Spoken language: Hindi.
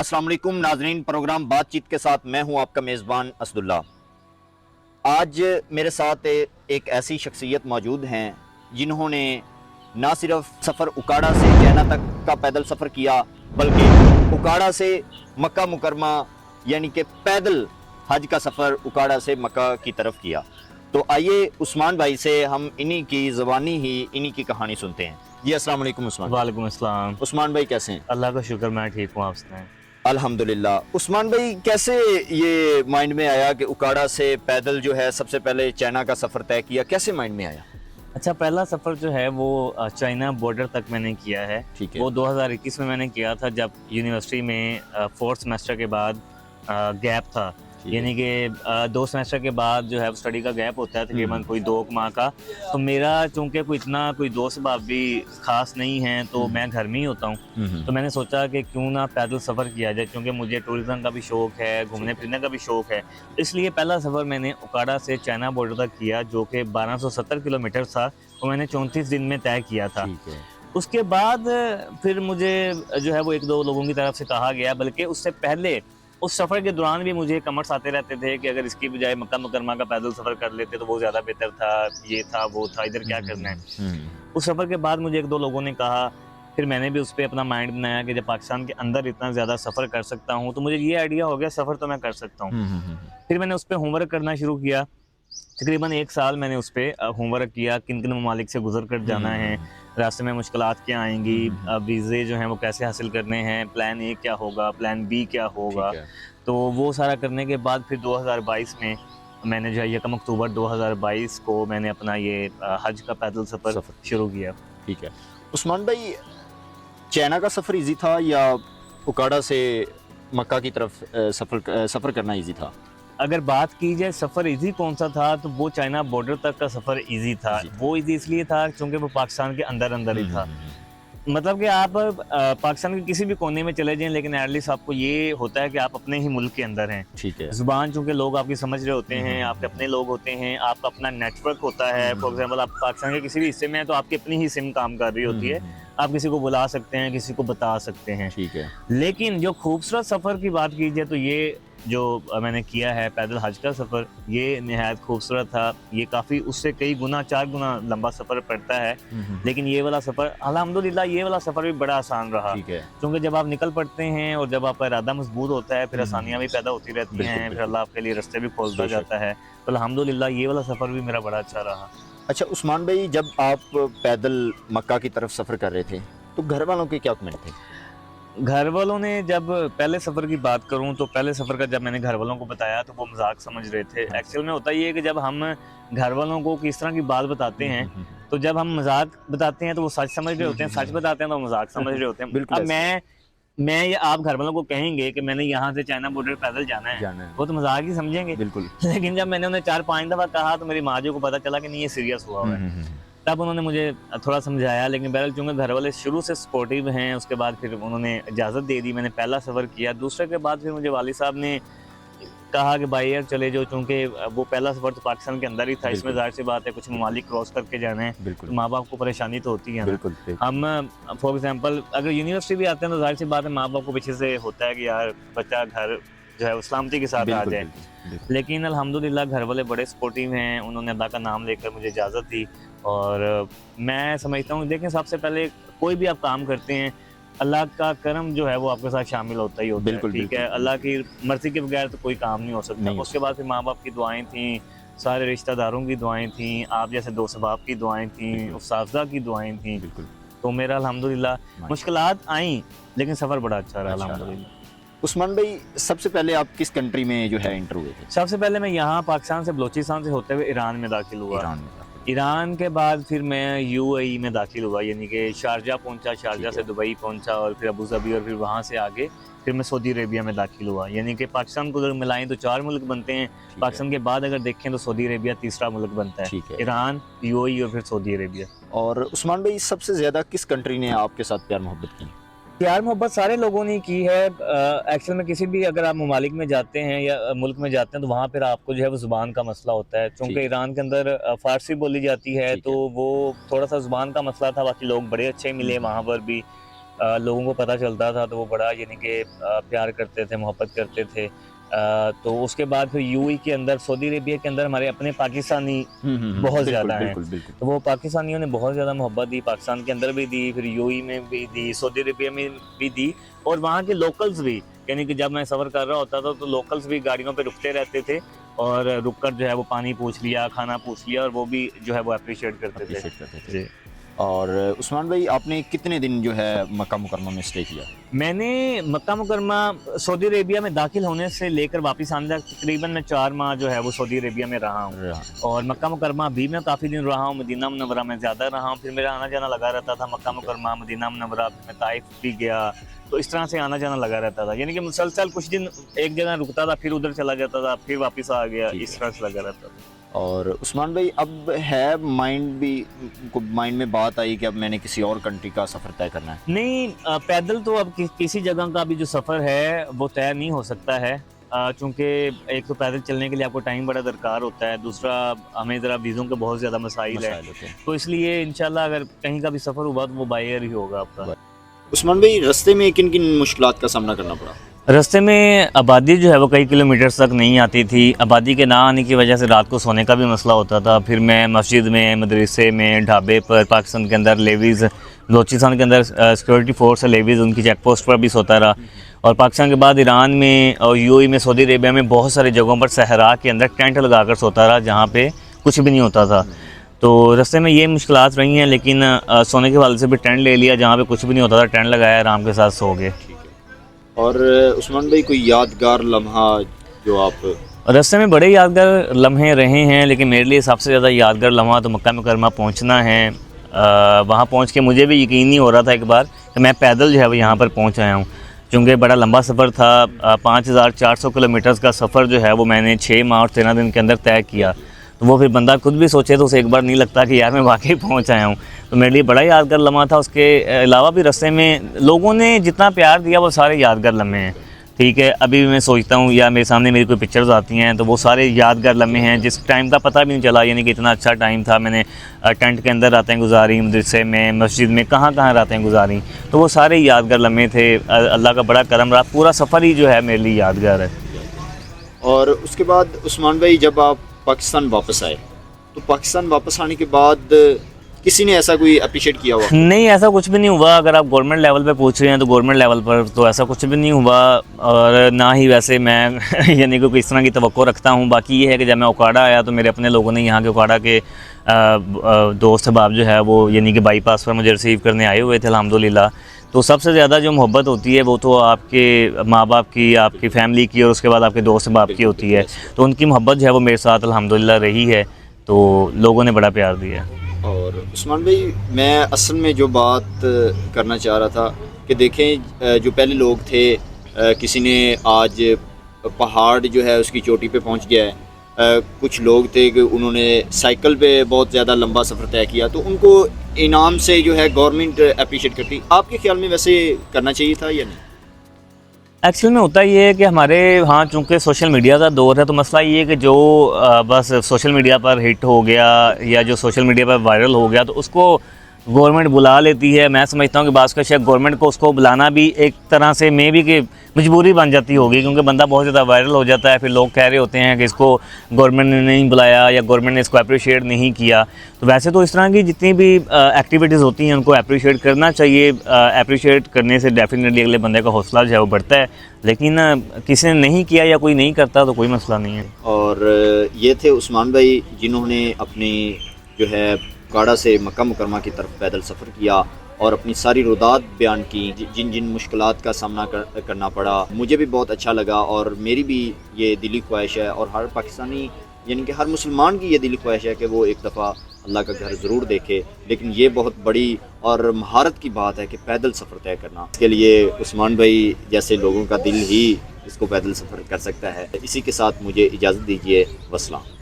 अस्सलाम वालेकुम नाजरीन, प्रोग्राम बातचीत के साथ मैं हूं आपका मेज़बान असदुल्ला। आज मेरे साथ एक ऐसी शख्सियत मौजूद हैं जिन्होंने ना सिर्फ सफ़र उकाड़ा से कैना तक का पैदल सफ़र किया, बल्कि उकाड़ा से मक्का मुकरमा यानी कि पैदल हज का सफ़र उकाड़ा से मक्का की तरफ किया। तो आइए उस्मान भाई से हम इन्हीं की ज़बानी ही इन्हीं की कहानी सुनते हैं। जी अस्सलाम वालेकुम उस्मान। वालेकुम अस्सलाम। उस्मान भाई कैसे हैं? अल्लाह का शुक्र, मैं ठीक हूँ, आप सुनाएं। अल्हम्दुलिल्लाह। उस्मान भाई कैसे ये माइंड में आया कि उकाड़ा से पैदल जो है सबसे पहले चाइना का सफ़र तय किया, कैसे माइंड में आया? अच्छा, पहला सफ़र जो है वो चाइना बॉर्डर तक मैंने किया है। ठीक है। वो 2021 में मैंने किया था, जब यूनिवर्सिटी में 4th सेमेस्टर के बाद गैप था। ठीक यानी है। कि 2 सेमेस्टर के बाद जो है स्टडी का गैप होता है तकरीबन कोई 2 माह का। तो मेरा चूँकि कोई दोस्त अहबाब भी ख़ास नहीं हैं, तो मैं घर में ही होता हूँ। तो मैंने सोचा कि क्यों ना पैदल सफ़र किया जाए, क्योंकि मुझे टूरिज़्म का भी शौक़ है, घूमने फिरने का भी शौक़ है। इसलिए पहला सफ़र मैंने उकाड़ा से चाइना बॉर्डर तक किया, जो कि 1270 किलोमीटर था, वो मैंने 34 दिन में तय किया था। ठीक है। उसके बाद फिर मुझे जो है वो 1-2 लोगों की तरफ से कहा गया, बल्कि उससे पहले उस सफ़र के दौरान भी मुझे कमेंट्स आते रहते थे कि अगर इसकी बजाय मक्का मुकरमा का पैदल सफ़र कर लेते तो वो ज़्यादा बेहतर था, ये था, वो था, इधर क्या करना है। उस सफ़र के बाद मुझे 1-2 लोगों ने कहा, फिर मैंने भी उस पे अपना माइंड बनाया कि जब पाकिस्तान के अंदर इतना ज़्यादा सफ़र कर सकता हूँ, तो मुझे ये आइडिया हो गया सफ़र तो मैं कर सकता हूँ। फिर मैंने उस पे होमवर्क करना शुरू किया। तकरीबन 1 साल मैंने उस पे होमवर्क किया, किन-किन ममालिक से गुज़र कर जाना है, रास्ते में मुश्किलात क्या आएँगी, वीज़े जो हैं वो कैसे हासिल करने हैं, प्लान ए क्या होगा, प्लान बी क्या होगा। ठीक है। तो वो सारा करने के बाद फिर 2022 में मैंने जो है 1 अक्टूबर 2022 को मैंने अपना ये हज का पैदल सफ़र सफ़र शुरू किया। ठीक है। उस्मान भाई चाइना का सफ़र ईज़ी था या उकाड़ा से मक्का की तरफ सफ़र करना ईज़ी था? अगर बात की जाए सफ़र ईज़ी कौन-सा था, तो वो चाइना बॉर्डर तक का सफ़र ईज़ी था। ईज़ी था। वो ईज़ी इसलिए था क्योंकि वो पाकिस्तान के अंदर-अंदर ही था। हुँ। मतलब कि आप पाकिस्तान के किसी भी कोने में चले जाएँ, लेकिन एटलीस्ट आपको ये होता है कि आप अपने ही मुल्क के अंदर हैं। ठीक है। ज़ुबान चूँकि लोग आपकी समझ रहे होते हैं, आपके हुँ। अपने लोग होते हैं, आपका अपना नेटवर्क होता है। For hmm. एग्ज़ाम्पल आप पाकिस्तान के किसी भी हिस्से में हैं, तो आपकी अपनी ही सिम काम कर रही होती है। आप किसी को बुला सकते हैं, किसी को बता सकते हैं। ठीक है। लेकिन जो खूबसूरत सफ़र की बात की जाए, तो ये जो मैंने किया है पैदल हज का सफ़र, ये निहायत खूबसूरत था। ये काफ़ी उससे कई गुना 4 गुना लंबा सफ़र पड़ता है। लेकिन ये वाला सफ़र अल्हम्दुलिल्लाह, ये वाला सफ़र भी बड़ा आसान रहा। ठीक है। क्योंकि जब आप निकल पड़ते हैं और जब आपका इरादा मज़बूत होता है, फिर आसानियाँ भी पैदा होती रहती बिल्कुल, हैं, फिर बिल्कुल। अल्लाह आपके लिए रास्ते भी खोलता बेशक। जाता है। तो अल्हम्दुलिल्लाह ये वाला सफ़र भी मेरा बड़ा अच्छा रहा। अच्छा उस्मान भाई, जब आप पैदल मक्का की तरफ सफ़र कर रहे थे, तो घर वालों के क्या कमेंट थे? घर वालों ने जब पहले सफ़र की बात करूँ, तो पहले सफ़र का जब मैंने घर वालों को बताया, तो वो मज़ाक समझ रहे थे। हाँ। एक्चुअल में होता ये है कि जब हम घर वालों को किस तरह की बात बताते हैं, हुँ। तो जब हम मज़ाक बताते हैं तो वो सच समझ रहे होते हैं, सच बताते हैं तो मज़ाक समझ रहे होते हैं। बिल्कुल अब ऐसे मैं या आप घर वालों को कहेंगे कि मैंने यहाँ से चाइना बॉर्डर पैदल जाना है, जाना है। वो तो मज़ाक ही समझेंगे। बिल्कुल। लेकिन जब मैंने उन्हें 4-5 दफ़ा कहा, तो मेरी माँ जी को पता चला कि नहीं, ये सीरियस हुआ हुआ है। हुँ। तब उन्होंने मुझे थोड़ा समझाया, लेकिन बहरहाल चूँकि घर वाले शुरू से सपोर्टिव हैं, उसके बाद फिर उन्होंने इजाज़त दे दी। मैंने पहला सफ़र किया, दूसरे के बाद फिर मुझे वालिद साहब ने कहा कि भाई यार चले जाओ, चूँकि वो पहला सफ़र तो पाकिस्तान के अंदर ही था, इसमें बिल्कुल, ज़ाहिर-सी बात है कुछ बिल्कुल, ममालिक क्रॉस करके जाना है, बिल्कुल, तो माँ-बाप को परेशानी तो होती है ना। बिल्कुल, बिल्कुल। हम फॉर एग्ज़ाम्पल अगर यूनिवर्सिटी भी आते हैं, तो ज़ाहिर-सी बात है माँ-बाप को पीछे से होता है कि यार बच्चा घर जो है वो सलामती के साथ आ बिल्कुल, जाए। बिल्कुल, बिल्कुल। लेकिन अल्हम्दुलिल्लाह घर वाले बड़े सपोर्टिव हैं, उन्होंने अल्लाह का नाम लेकर मुझे इजाज़त दी। और मैं समझता हूँ, देखिए सबसे पहले कोई भी आप काम करते हैं, अल्लाह का करम जो है वो आपके साथ शामिल होता ही होता है, बिल्कुल, ठीक है? बिल्कुल, अल्लाह बिल्कुल। की मर्ज़ी के बगैर तो कोई काम नहीं हो सकता। नहीं हो उसके सकता। बाद फिर माँ-बाप की दुआएँ थीं, सारे रिश्तेदारों की दुआएँ थीं, आप जैसे दोस्त अहबाब की दुआएँ थीं, बिल्कुल, उस्ताज़ा की दुआएँ थीं। बिल्कुल। तो मेरा अल्हम्दुलिल्लाह माशाअल्लाह। मुश्किलात आईं, लेकिन सफ़र बड़ा अच्छा रहा अच्छा रहा। अल्हम्दुलिल्लाह। उस्मान भाई सबसे पहले आप किस कंट्री में जो है एंटर हुए थे? सबसे पहले मैं यहाँ पाकिस्तान से बलूचिस्तान से होते हुए ईरान में दाखिल हुआ। ईरान में दाखिल हुए। ईरान के बाद फिर मैं यूएई में दाखिल हुआ, यानी कि शारजाह पहुँचा, शारजाह ठीक से है। दुबई पहुँचा और फिर अबू धाबी, और फिर वहाँ से आगे फिर मैं सऊदी अरेबिया में दाखिल हुआ। यानी कि पाकिस्तान को अगर मिलाएँ तो 4 मुल्क बनते हैं। ठीक है। पाकिस्तान के बाद अगर देखें तो सऊदी अरेबिया तीसरा मुल्क बनता है। ठीक है। ईरान, यूएई और फिर सऊदी अरेबिया। और उस्मान भाई सबसे ज़्यादा किस कंट्री ने आपके साथ प्यार मोहब्बत की? प्यार मोहब्बत सारे लोगों ने की है। एक्चुअल में किसी भी अगर आप ममालिक में जाते हैं या मुल्क में जाते हैं, तो वहाँ पर आपको जो है वो ज़ुबान का मसला होता है। चूँकि ठीक है। ईरान के अंदर फ़ारसी बोली जाती है, ठीक तो है। वो थोड़ा-सा ज़ुबान का मसला था, बाकी लोग बड़े अच्छे मिले वहाँ हुँ। पर भी। लोगों को पता चलता था तो वो बड़ा यानी कि प्यार करते थे, मोहब्बत करते थे। तो उसके बाद फिर यूएई के अंदर, सऊदी अरेबिया के अंदर हमारे अपने पाकिस्तानी बहुत बिल्कुल ज़्यादा हैं। बिल्कुल बिल्कुल। तो वो पाकिस्तानियों ने बहुत ज़्यादा मोहब्बत दी, पाकिस्तान के अंदर भी दी, फिर यूएई में भी दी, सऊदी अरेबिया में भी दी। और वहाँ के लोकल्स भी, यानी कि जब मैं सफ़र कर रहा होता था तो लोकल्स भी गाड़ियों पे रुकते रहते थे और रुक कर जो है वो पानी पूछ लिया, खाना पूछ लिया, और वो भी जो है वो अप्रिशिएट करते थे। अप्रिशिएट करते थे। जी। और उस्मान भाई, आपने कितने दिन जो है मक्का मुकरमा में स्टे किया? मैंने मक्का मुकरमा सऊदी अरेबिया में दाखिल होने से लेकर वापस आने तक तकरीबन मैं 4 माह जो है वो सऊदी अरेबिया में रहा हूँ। रहा। और मक्का मुकरमा भी मैं काफ़ी दिन रहा हूँ, मदीना मुनव्वरा में ज़्यादा रहा हूँ। फिर मेरा आना जाना लगा रहता था, मक्का मुकरमा, मदीना मुनव्वरा, फिर मैं ताइफ भी गया। तो इस तरह से आना जाना लगा रहता था, यानी कि मुसलसल कुछ दिन एक जगह रुकता था, फिर उधर चला जाता था, फिर वापस आ गया, ठीक इस है। तरह से लगा रहता था। और उस्मान भाई, अब है माइंड में बात आई कि अब मैंने किसी और कंट्री का सफ़र तय करना है? नहीं, पैदल तो अब किसी जगह का भी जो सफ़र है वो तय नहीं हो सकता है, चूँकि एक तो पैदल चलने के लिए आपको टाइम बड़ा दरकार होता है, दूसरा हमें ज़रा वीज़ों के बहुत ज़्यादा मसाइल है। मसाइल होते हैं। तो इसलिए इंशाल्लाह अगर कहीं का भी सफ़र हुआ तो वो बाय एयर ही होगा आपका। उस्मान भाई, रास्ते में किन किन मुश्किलात का सामना करना पड़ा? रास्ते में आबादी जो है वो कई किलोमीटर्स तक नहीं आती थी। आबादी के ना आने की वजह से रात को सोने का भी मसला होता था। फिर मैं मस्जिद में, मदरसे में, ढाबे पर, पाकिस्तान के अंदर लेवीज़, बलूचिस्तान के अंदर सिक्योरिटी फोर्स है लेवीज़, उनकी चेक पोस्ट पर भी सोता रहा। और पाकिस्तान के बाद ईरान में और यूएई में, सऊदी अरेबिया में बहुत सारी जगहों पर सहरा के अंदर टेंट लगा कर सोता रहा, जहाँ पे कुछ भी नहीं होता था। तो रास्ते में ये मुश्किलात रही हैं, लेकिन सोने के वाले से भी टेंट ले लिया, जहाँ पे कुछ भी नहीं होता था, टेंट लगाया, आराम के साथ सो गए। और उस्मान भाई, कोई यादगार लम्हा जो आप? रास्ते में बड़े यादगार लम्हे रहे हैं, लेकिन मेरे लिए सबसे ज़्यादा यादगार लम्हा तो मक्का मुकरमा पहुंचना है। वहाँ पहुंच के मुझे भी यकीन नहीं हो रहा था एक बार कि मैं पैदल जो है वो यहाँ पर पहुंच आया हूँ, क्योंकि बड़ा लंबा सफ़र था। 5400 किलोमीटर्स का सफ़र जो है वो मैंने 6 माह और 13 दिन के अंदर तय किया। तो वो फिर बंदा खुद भी सोचे तो उसे एक बार नहीं लगता कि यार मैं वाकई पहुँच आया हूँ। तो मेरे लिए बड़ा यादगार लम्हा था। उसके अलावा भी रास्ते में लोगों ने जितना प्यार दिया वो सारे यादगार लम्हे हैं। ठीक है, अभी भी मैं सोचता हूँ या मेरे सामने मेरी कोई पिक्चर्स आती हैं तो वो सारे यादगार लम्हे हैं, जिस टाइम का पता भी नहीं चला, यानी कि इतना अच्छा टाइम था। मैंने टेंट के अंदर रातें गुजारी, मदरसे में, मस्जिद में, कहाँ कहाँ रातें गुजारी, तो वो सारे यादगार लम्हे थे। अल्लाह का बड़ा करम रहा, पूरा सफ़र ही जो है मेरे लिए यादगार है। और उसके बाद उस्मान भाई, जब आप पाकिस्तान वापस आए, तो पाकिस्तान वापस आने के बाद किसी ने ऐसा कोई अप्रिशिएट किया हुआ? नहीं, ऐसा कुछ भी नहीं हुआ। अगर आप गवर्नमेंट लेवल पे पूछ रहे हैं तो गवर्नमेंट लेवल पर तो ऐसा कुछ भी नहीं हुआ, और ना ही वैसे मैं यानी कि इस तरह की तवक्को रखता हूँ। बाकी ये है कि जब मैं ओकाड़ा आया तो मेरे अपने लोगों ने, यहाँ के ओकाड़ा के दोस्त अहबाब जो है वो यानी कि बाईपास पर मुझे रिसीव करने आए हुए थे अल्हम्दुलिल्लाह। तो सबसे ज़्यादा जो मोहब्बत होती है वो तो आपके माँ बाप की, आपकी फ़ैमिली की, और उसके बाद आपके दोस्त अहबाब की होती है। तो उनकी मोहब्बत जो है वो मेरे साथ अल्हम्दुलिल्लाह रही है, तो लोगों ने बड़ा प्यार दिया है। और उस्मान भाई, मैं असल में जो बात करना चाह रहा था कि देखें, जो पहले लोग थे, किसी ने आज पहाड़ जो है उसकी चोटी पे पहुंच गया है। कुछ लोग थे कि उन्होंने साइकिल पे बहुत ज़्यादा लंबा सफ़र तय किया, तो उनको इनाम से जो है गवर्नमेंट अप्रिशिएट करती। आपके ख्याल में वैसे करना चाहिए था या नहीं? एक्चुअल में होता ये है कि हमारे यहाँ चूँकि सोशल मीडिया का दौर है, तो मसला ये है कि जो बस सोशल मीडिया पर हिट हो गया या जो सोशल मीडिया पर वायरल हो गया तो उसको गवर्नमेंट बुला लेती है। मैं समझता हूँ कि बात का शायद गवर्नमेंट को उसको बुलाना भी एक तरह से मे भी कि मजबूरी बन जाती होगी, क्योंकि बंदा बहुत ज़्यादा वायरल हो जाता है, फिर लोग कह रहे होते हैं कि इसको गवर्नमेंट ने नहीं बुलाया या गवर्नमेंट ने इसको अप्रिशिएट नहीं किया। तो वैसे तो इस तरह की जितनी भी एक्टिविटीज़ होती हैं उनको अप्रिशिएट करना चाहिए। अप्रिशिएट करने से डेफिनेटली अगले बंदे का हौसला जो है वो बढ़ता है, लेकिन किसी ने नहीं किया या कोई नहीं करता तो कोई मसला नहीं है। और ये थे उस्मान भाई, जिन्होंने अपनी जो है काड़ा से मक्का मुकरमा की तरफ पैदल सफ़र किया और अपनी सारी रुदात बयान की, जिन जिन मुश्किलात का सामना करना पड़ा। मुझे भी बहुत अच्छा लगा, और मेरी भी ये दिली ख्वाहिश है, और हर पाकिस्तानी यानी कि हर मुसलमान की ये दिली ख्वाहिश है कि वो एक दफ़ा अल्लाह का घर ज़रूर देखे। लेकिन ये बहुत बड़ी और महारत की बात है कि पैदल सफ़र तय करना। इसके लिए उस्मान भाई जैसे लोगों का दिल ही इसको पैदल सफ़र कर सकता है। इसी के साथ मुझे इजाज़त दीजिए। वस्सलाम।